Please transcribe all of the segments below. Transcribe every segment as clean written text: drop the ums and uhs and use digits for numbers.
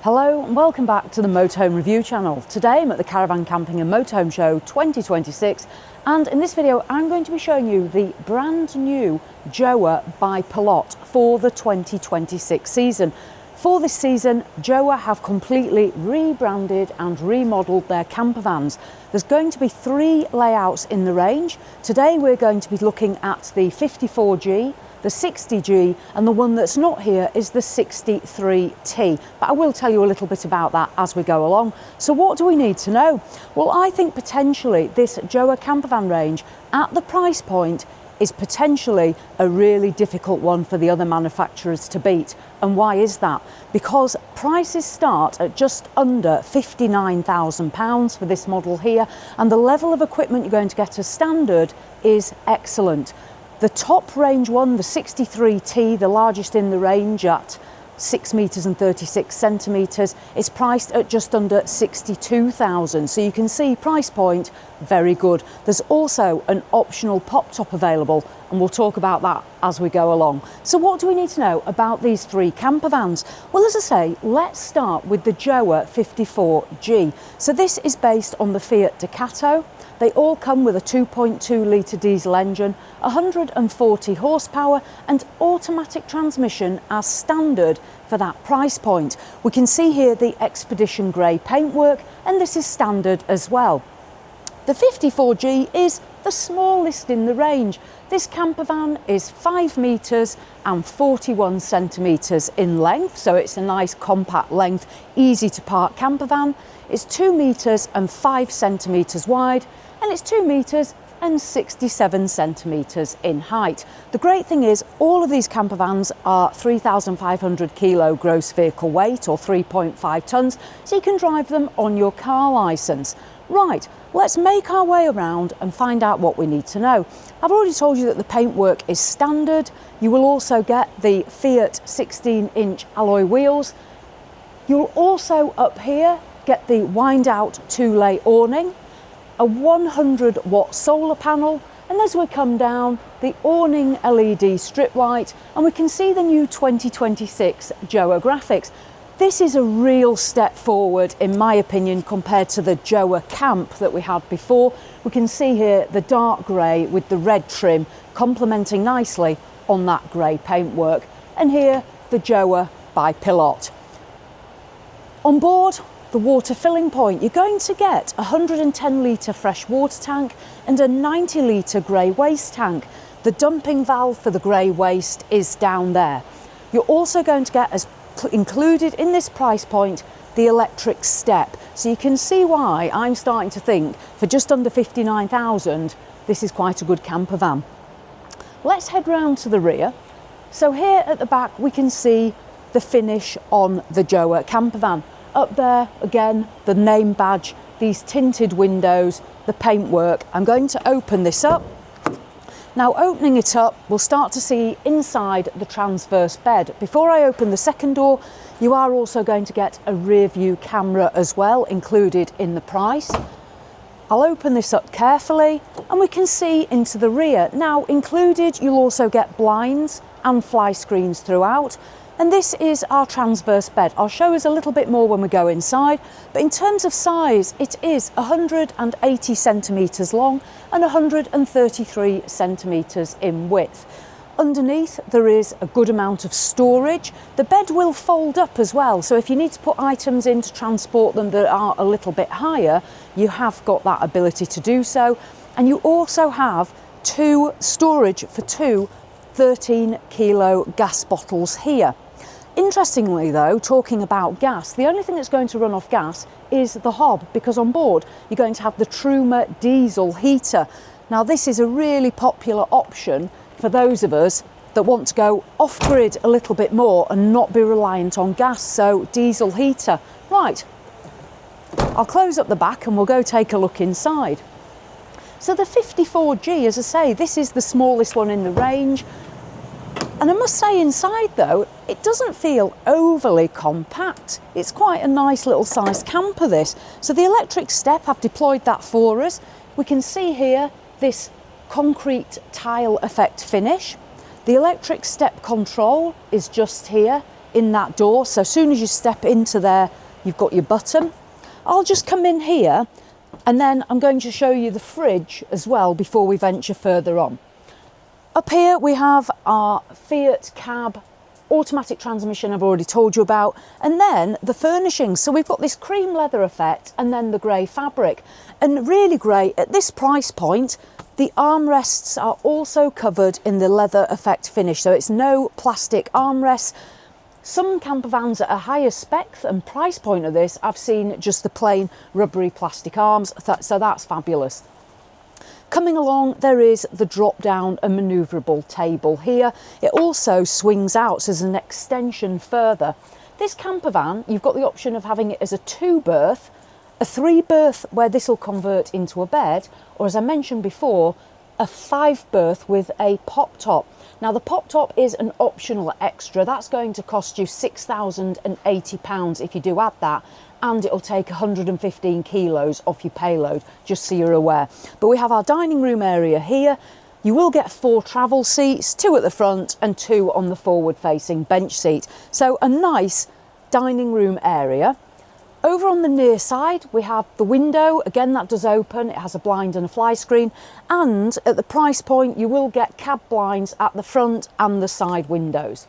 Hello and welcome back to the Motorhome Review channel. Today I'm at the Caravan Camping and Motorhome Show 2026, and in this video I'm going to be showing you the brand new JOA by Pilote for the 2026 season. For this season, JOA have completely rebranded and remodeled their campervans. There's going to be 3 layouts in the range. Today we're going to be looking at the 54G, the 60G, and the one that's not here is the 63T. But I will tell you a little bit about that as we go along. So what do we need to know? Well, I think potentially this JOA campervan range at the price point is potentially a really difficult one for the other manufacturers to beat. And why is that? Because prices start at just under £59,000 for this model here, and the level of equipment you're going to get as standard is excellent. The top range one, the 63T, the largest in the range at 6 metres and 36 centimetres, is priced at just under £62,000. So you can see price point, very good. There's also an optional pop top available, and we'll talk about that as we go along. So what do we need to know about these 3 campervans? Well, as I say, let's start with the JOA 54G. So this is based on the Fiat Ducato. They all come with a 2.2 litre diesel engine, 140 horsepower and automatic transmission as standard for that price point. We can see here the Expedition Grey paintwork, and this is standard as well. The 54G is the smallest in the range. This campervan is 5 metres and 41 centimetres in length, so it's a nice compact length, easy to park campervan. It's 2 metres and 5 centimetres wide, and it's 2 metres and 67 centimetres in height. The great thing is all of these campervans are 3,500 kilo gross vehicle weight, or 3.5 tonnes, so you can drive them on your car licence. Right, let's make our way around and find out what we need to know. I've already told you that the paintwork is standard. You will also get the Fiat 16-inch alloy wheels. You'll also up here get the wind out 2-lay awning, a 100-watt solar panel, and as we come down, the awning LED strip light, and we can see the new 2026 JOA graphics. This is a real step forward, in my opinion, compared to the JOA Camp that we had before. We can see here the dark grey with the red trim complementing nicely on that grey paintwork, and here the JOA by Pilote. On board, the water filling point, you're going to get a 110 litre fresh water tank and a 90 litre grey waste tank. The dumping valve for the grey waste is down there. You're also going to get, as included in this price point, the electric step. So you can see why I'm starting to think for just under 59,000, this is quite a good camper van. Let's head round to the rear. So here at the back we can see the finish on the JOA camper van. Up there, again, the name badge, these tinted windows, the paintwork. I'm going to open this up. Now, opening it up, we'll start to see inside the transverse bed. Before I open the second door, you are also going to get a rear view camera as well, included in the price. I'll open this up carefully and we can see into the rear. Now, included, you'll also get blinds and fly screens throughout. And this is our transverse bed. I'll show us a little bit more when we go inside, but in terms of size, it is 180 centimetres long and 133 centimetres in width. Underneath, there is a good amount of storage. The bed will fold up as well, so if you need to put items in to transport them that are a little bit higher, you have got that ability to do so. And you also have 2 storage for 2 13-kilo gas bottles here. Interestingly though, talking about gas, the only thing that's going to run off gas is the hob, because on board you're going to have the Truma diesel heater. Now this is a really popular option for those of us that want to go off-grid a little bit more and not be reliant on gas, so diesel heater. Right, I'll close up the back and we'll go take a look inside. So the 54G, as I say, this is the smallest one in the range. And I must say inside though, it doesn't feel overly compact. It's quite a nice little sized camper this. So the electric step, I've deployed that for us. We can see here this concrete tile effect finish. The electric step control is just here in that door. So as soon as you step into there, you've got your button. I'll just come in here and then I'm going to show you the fridge as well before we venture further on. Up here we have our Fiat cab, automatic transmission I've already told you about, and then the furnishings. So we've got this cream leather effect and then the grey fabric. And really great, at this price point, the armrests are also covered in the leather effect finish, so it's no plastic armrests. Some campervans at a higher spec and price point of this, I've seen just the plain rubbery plastic arms, so that's fabulous. Coming along, there is the drop down and manoeuvrable table here. It also swings out, so there's an extension further. This campervan, you've got the option of having it as a 2-berth, a 3-berth where this will convert into a bed, or as I mentioned before, a 5-berth with a pop top. Now the pop top is an optional extra. That's going to cost you £6,080 if you do add that, and it'll take 115 kilos off your payload, just so you're aware. But we have our dining room area here. You will get 4 travel seats, 2 at the front and 2 on the forward facing bench seat. So a nice dining room area. Over on the near side, we have the window. Again, that does open. It has a blind and a fly screen. And at the price point, you will get cab blinds at the front and the side windows.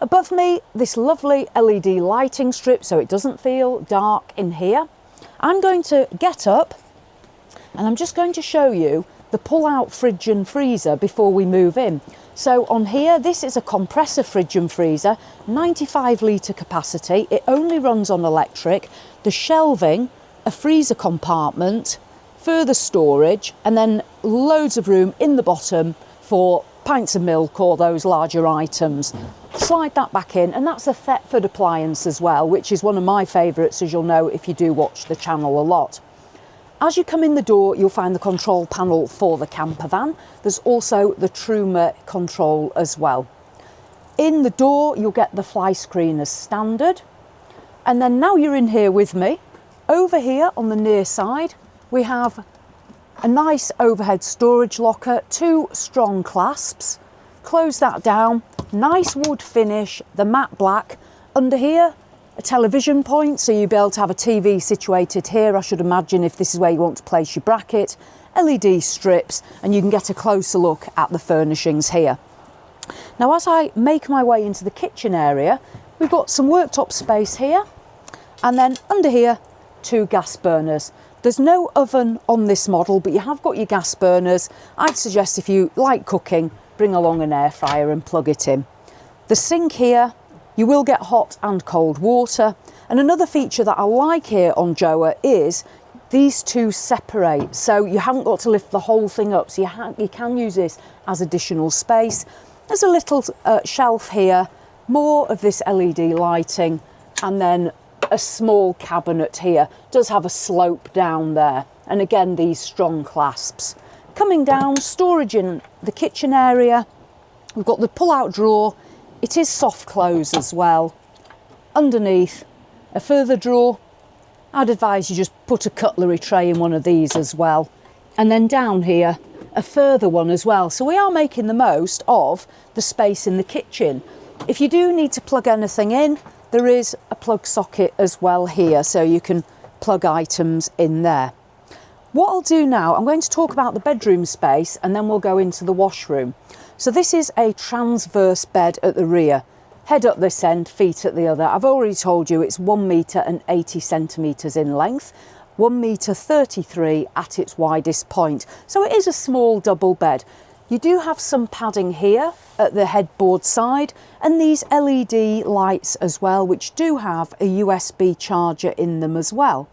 Above me, this lovely LED lighting strip, so it doesn't feel dark in here. I'm going to get up and I'm just going to show you the pull-out fridge and freezer before we move in. So on here, this is a compressor fridge and freezer, 95 litre capacity. It only runs on electric. The shelving, a freezer compartment, further storage, and then loads of room in the bottom for pints of milk or those larger items. Slide that back in, and that's a Thetford appliance as well, which is one of my favourites, as you'll know if you do watch the channel a lot. As you come in the door, you'll find the control panel for the campervan. There's also the Truma control as well. In the door, you'll get the fly screen as standard. And then now you're in here with me, over here on the near side, we have a nice overhead storage locker, 2 strong clasps. Close that down, nice wood finish, the matte black. Under here, a television point, so you'll be able to have a TV situated here, I should imagine, if this is where you want to place your bracket. LED strips, and you can get a closer look at the furnishings here. Now, as I make my way into the kitchen area, we've got some worktop space here, and then under here, 2 gas burners. There's no oven on this model, but you have got your gas burners. I'd suggest if you like cooking, bring along an air fryer and plug it in. The sink here, you will get hot and cold water. And another feature that I like here on JOA is these 2 separate, so you haven't got to lift the whole thing up, so you can use this as additional space. There's a little shelf here, more of this LED lighting, and then a small cabinet here. It does have a slope down there, and again these strong clasps. Coming down, storage in the kitchen area. We've got the pull-out drawer. It is soft close as well. Underneath, a further drawer. I'd advise you just put a cutlery tray in one of these as well. And then down here, a further one as well. So we are making the most of the space in the kitchen. If you do need to plug anything in, there is a plug socket as well here, so you can plug items in there. What I'll do now, I'm going to talk about the bedroom space and then we'll go into the washroom. So this is a transverse bed at the rear. Head up this end, feet at the other. I've already told you it's 1 metre and 80 centimetres in length, 1 metre 33 at its widest point. So it is a small double bed. You do have some padding here at the headboard side, and these LED lights as well, which do have a USB charger in them as well.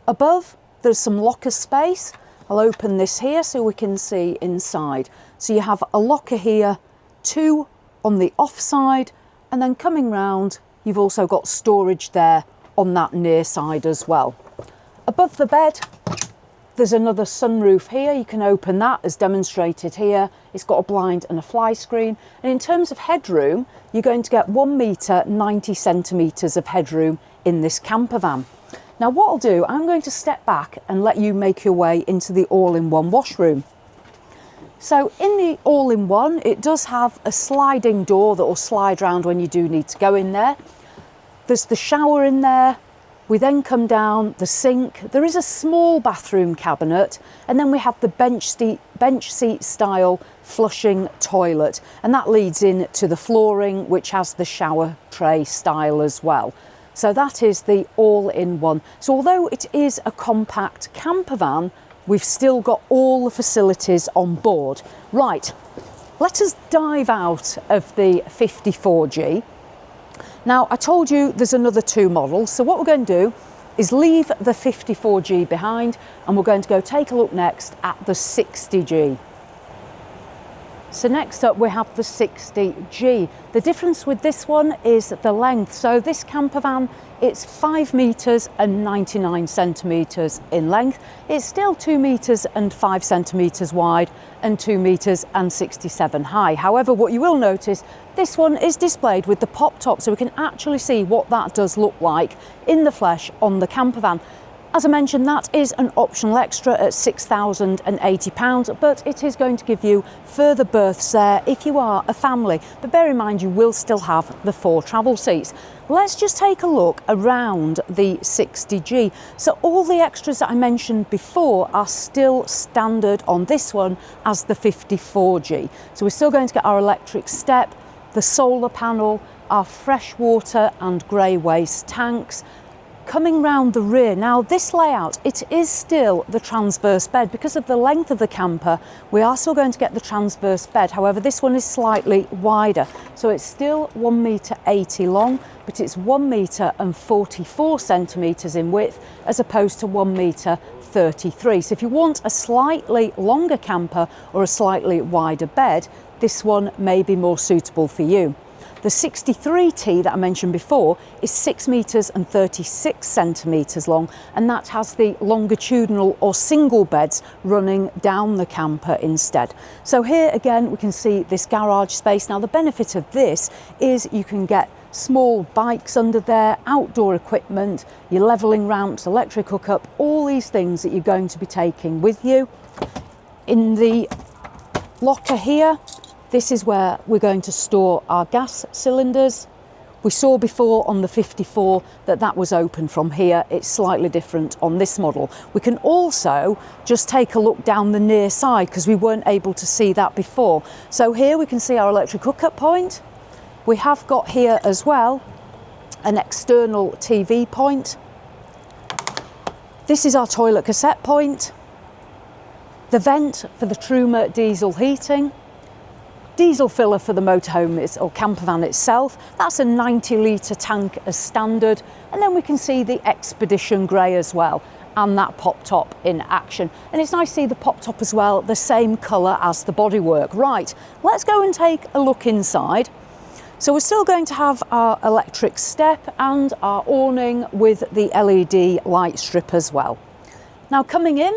Above, there's some locker space. I'll open this here so we can see inside. So you have a locker here, 2 on the off side, and then coming round, you've also got storage there on that near side as well. Above the bed, there's another sunroof here. You can open that as demonstrated here. It's got a blind and a fly screen. And in terms of headroom, you're going to get 1 metre 90 centimetres of headroom in this campervan. Now what I'll do, I'm going to step back and let you make your way into the all-in-one washroom. So in the all-in-one, it does have a sliding door that will slide round when you do need to go in there. There's the shower in there. We then come down, the sink. There is a small bathroom cabinet, and then we have the bench seat style flushing toilet, and that leads in to the flooring, which has the shower tray style as well. So that is the all-in-one. So although it is a compact camper van, we've still got all the facilities on board. Right, let us dive out of the 54G. Now, I told you there's another two models. So what we're going to do is leave the 54G behind, and we're going to go take a look next at the 60G. So next up we have the 60G. The difference with this one is the length. So this camper van, it's 5 metres and 99 centimetres in length. It's still 2 metres and 5 centimetres wide and 2 metres and 67 high. However, what you will notice, this one is displayed with the pop top, so we can actually see what that does look like in the flesh on the camper van. As I mentioned, that is an optional extra at £6,080, but it is going to give you further berths there if you are a family. But bear in mind, you will still have the 4 travel seats. Let's just take a look around the 60G. So all the extras that I mentioned before are still standard on this one as the 54G. So we're still going to get our electric step, the solar panel, our freshwater and grey waste tanks. Coming round the rear, now this layout, it is still the transverse bed. Because of the length of the camper, we are still going to get the transverse bed. However, this one is slightly wider. So it's still 1 metre 80 long, but it's 1 metre and 44 centimetres in width, as opposed to 1 metre 33. So if you want a slightly longer camper or a slightly wider bed, this one may be more suitable for you. The 63T that I mentioned before is 6 metres and 36 centimetres long, and that has the longitudinal or single beds running down the camper instead. So here again we can see this garage space. Now the benefit of this is you can get small bikes under there, outdoor equipment, your levelling ramps, electric hookup, all these things that you're going to be taking with you. In the locker here, this is where we're going to store our gas cylinders. We saw before on the 54 that that was open from here. It's slightly different on this model. We can also just take a look down the near side because we weren't able to see that before. So here we can see our electric hookup point. We have got here as well an external TV point. This is our toilet cassette point. The vent for the Truma diesel heating. Diesel filler for the motorhome or campervan itself. That's a 90 litre tank as standard. And then we can see the Expedition Grey as well, and that pop top in action. And it's nice to see the pop top as well, the same colour as the bodywork. Right, let's go and take a look inside. So we're still going to have our electric step and our awning with the LED light strip as well. Now coming in,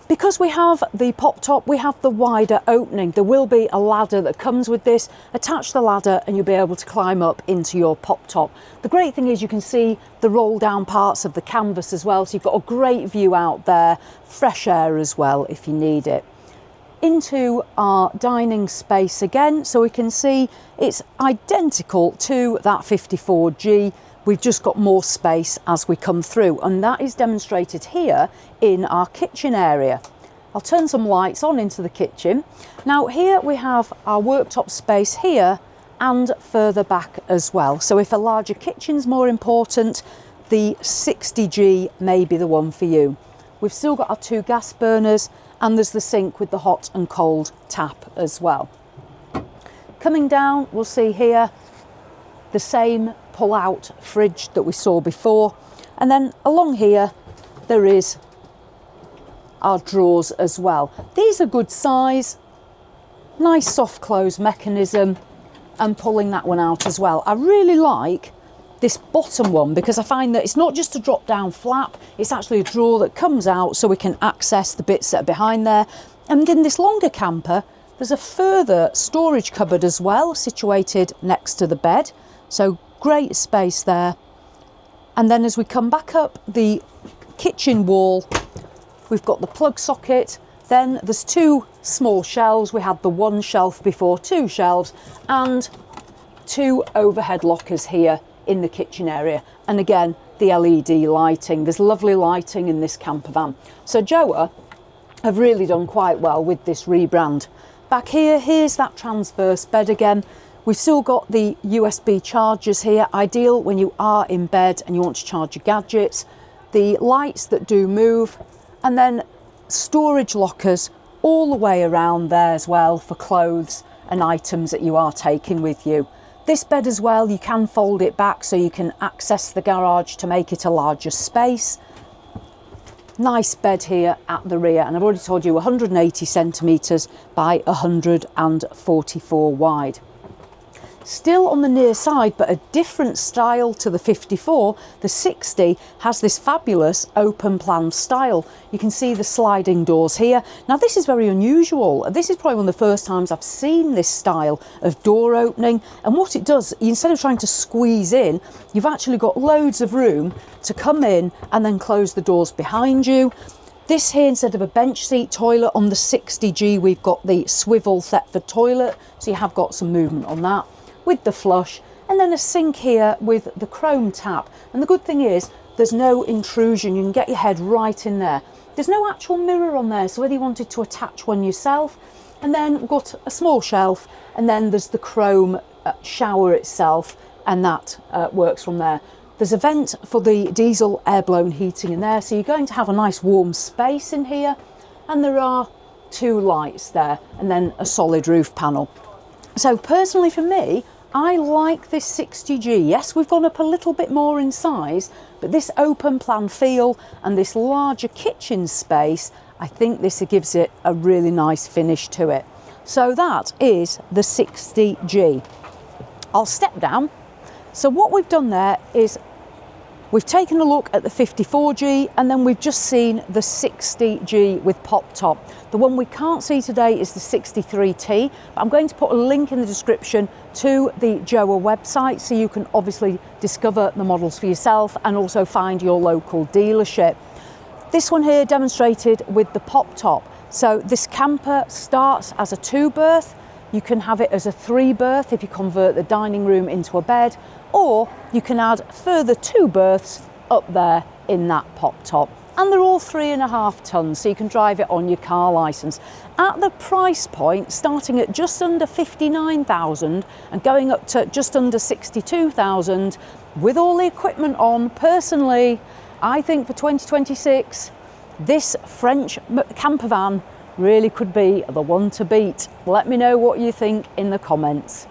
because we have the pop top, we have the wider opening. There will be a ladder that comes with this. Attach the ladder and you'll be able to climb up into your pop top. The great thing is you can see the roll down parts of the canvas as well. So you've got a great view out there, fresh air as well if you need it. Into our dining space again. So we can see it's identical to that 54G. We've just got more space as we come through, and that is demonstrated here in our kitchen area. I'll turn some lights on into the kitchen. Now here we have our worktop space here and further back as well. So if a larger kitchen's more important, the 60G may be the one for you. We've still got our 2 gas burners, and there's the sink with the hot and cold tap as well. Coming down, we'll see here the same pull-out fridge that we saw before, and then along here there is our drawers as well. These are good size, nice soft close mechanism, and pulling that one out as well. I really like this bottom one because I find that it's not just a drop down flap, it's actually a drawer that comes out so we can access the bits that are behind there. And in this longer camper there's a further storage cupboard as well, situated next to the bed. So great space there. And then as we come back up the kitchen wall, we've got the plug socket, Then there's two small shelves. We had the one shelf before, two shelves, and two overhead lockers here in the kitchen area. And again, the LED lighting. There's lovely lighting in this camper van. So JOA have really done quite well with this rebrand. Back here, here's that transverse bed again. We've still got the USB chargers here, ideal when you are in bed and you want to charge your gadgets. The lights that do move, and then storage lockers all the way around there as well for clothes and items that you are taking with you. This bed as well, you can fold it back so you can access the garage to make it a larger space. Nice bed here at the rear, and I've already told you 180 centimetres by 144 wide. Still on the near side, but a different style to the 54, the 60 has this fabulous open plan style. You can see the sliding doors here. Now this is very unusual. This is probably one of the first times I've seen this style of door opening, and what it does, instead of trying to squeeze in, you've actually got loads of room to come in and then close the doors behind you. This here, instead of a bench seat toilet on the 60G, we've got the swivel Thetford toilet, so you have got some movement on that, with the flush, and then a sink here with the chrome tap. And the good thing is there's no intrusion. You can get your head right in there. There's no actual mirror on there, so whether you wanted to attach one yourself. And then we've got a small shelf, and then there's the chrome shower itself, and that works from there. There's a vent for the diesel air-blown heating in there, so you're going to have a nice warm space in here. And there are two lights there, and then a solid roof panel. So personally for me, I like this 60G. Yes, we've gone up a little bit more in size, but this open plan feel and this larger kitchen space, I think this gives it a really nice finish to it. So that is the 60G. I'll step down. So what we've done there is we've taken a look at the 54G, and then we've just seen the 60G with pop top. The one we can't see today is the 63T, but I'm going to put a link in the description to the JOA website so you can obviously discover the models for yourself and also find your local dealership. This one here demonstrated with the pop top. So this camper starts as a 2-berth. You can have it as a 3-berth if you convert the dining room into a bed, or you can add further 2 berths up there in that pop top. And they're all 3.5 tons, so you can drive it on your car licence. At the price point, starting at just under 59,000 and going up to just under 62,000, with all the equipment on, personally, I think for 2026, this French camper van really could be the one to beat. Let me know what you think in the comments.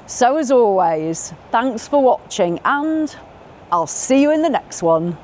So as always, thanks for watching, and I'll see you in the next one.